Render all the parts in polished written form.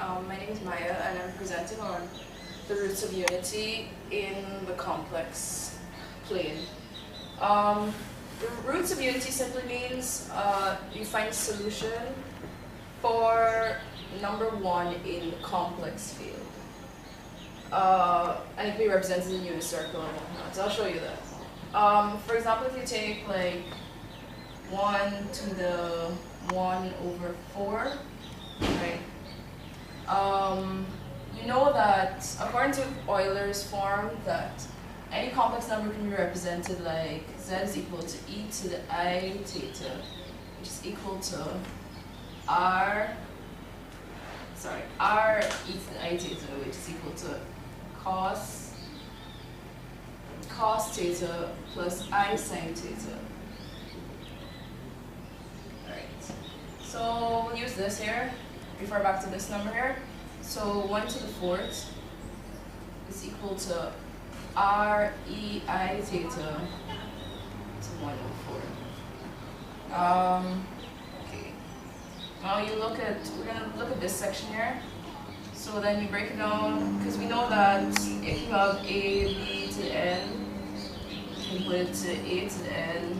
My name is Maya and I'm presenting on the roots of unity in the complex plane. The roots of unity simply means you find a solution for number one in the complex field. And it can be represented in unit circle and whatnot, so I'll show you that. For example, if you take like 1 to the 1 over 4, right? You know that according to Euler's form that any complex number can be represented like z is equal to e to the I theta, which is equal to r e to the I theta, which is equal to cos theta plus I sine theta. Alright, so we'll use this here, refer back to this number here. So 1 to the 4th is equal to r e I theta to 1 over 4. Okay. Now we're gonna look at this section here. So then you break it down, because we know that if you have a, b to the n, you can put it to a to the n,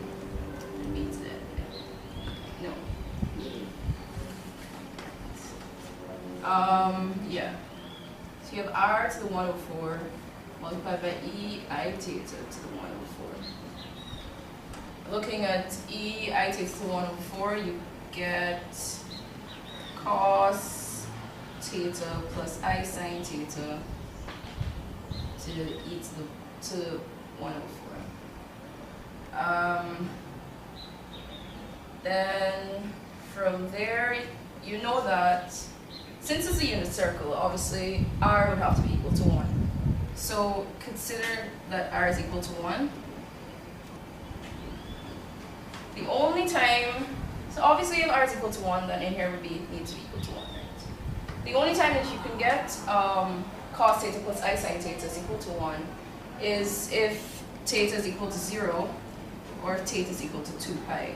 and b to the n. No. Yeah. So you have r to the 1 over 4 multiplied by e I theta to the 1 over 4. Looking at e I theta to the 1 over 4, you get cos theta plus I sine theta to e to 1 over 4. Then from there, you know that since it's a unit circle, obviously r would have to be equal to 1. So consider that r is equal to 1. The only time, so obviously if r is equal to 1, then in here would need to be equal to 1, right? The only time that you can get cos theta plus I sine theta is equal to 1 is if theta is equal to 0 or if theta is equal to 2 pi.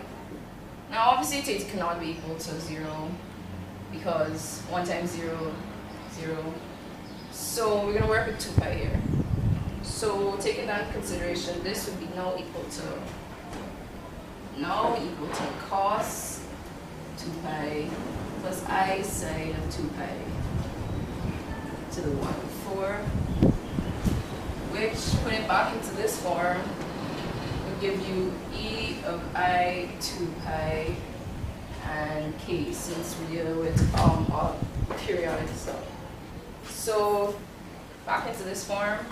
Now obviously theta cannot be equal to 0 because 1 times 0, 0. So we're going to work with 2 pi here. So taking that into consideration, this would be now equal to cos 2 pi plus I sine of 2 pi to the 1 over 4, which, putting it back into this form, would give you e of I 2 pi and k, since we're dealing with periodic stuff. So back into this form,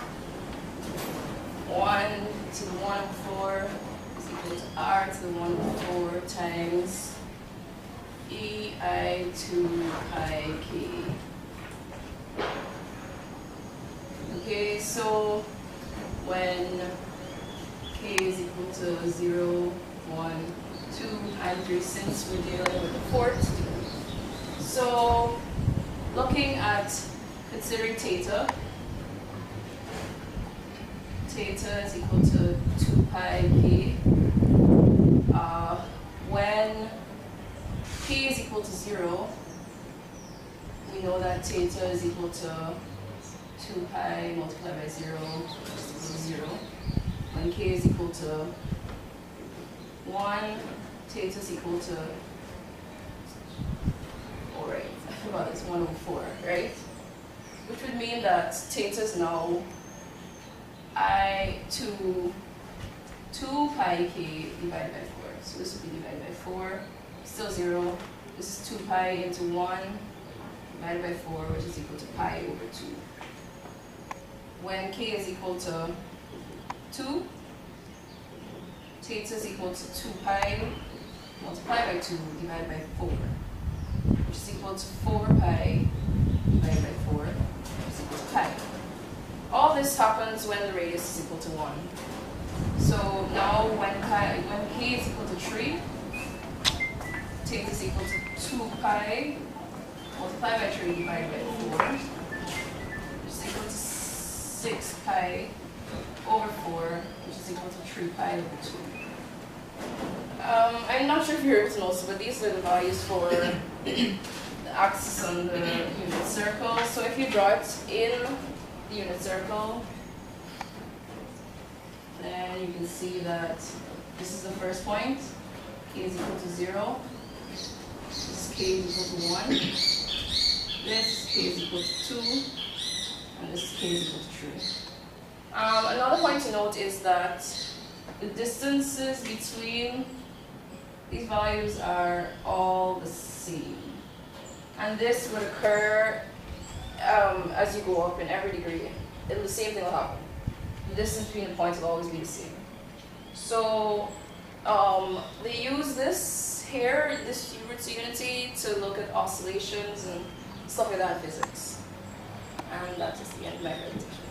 1 to the 1 over 4 is equal to r to the 1 over 4 times e I 2 pi k. Okay, so when k is equal to 0, 1, 2, and 3, since we're dealing with the fourth. So looking at considering theta is equal to 2 pi k. When k is equal to 0, we know that theta is equal to 2 pi multiplied by 0, which is equal to 0. When k is equal to 1, theta is equal to, alright, I forgot this, 1 over 4, right? Which would mean that theta is now 2 pi k divided by 4. So this would be divided by 4, still 0. This is 2 pi into 1 divided by 4, which is equal to pi over 2. When k is equal to 2, theta is equal to 2 pi multiplied by 2 divided by 4, which is equal to 4 pi divided by 4, which is equal to pi. All this happens when the radius is equal to 1. So now when k is equal to 3, theta is equal to 2 pi multiplied by 3 divided by 4, which is equal to 6 pi over 4, which is equal to 3 pi over 2. I'm not sure if you're able to notice, but these are the values for the axis on the unit circle. So if you draw it in the unit circle, then you can see that this is the first point. K is equal to 0. This is K is equal to 1. This K is equal to 2. And this K is equal to 3. Another point to note is that the distances between these values are all the same. And this would occur as you go up in every degree. The same thing will happen. The distance between the points will always be the same. So they use this here, this roots of unity, to look at oscillations and stuff like that in physics. And that is the end of my presentation.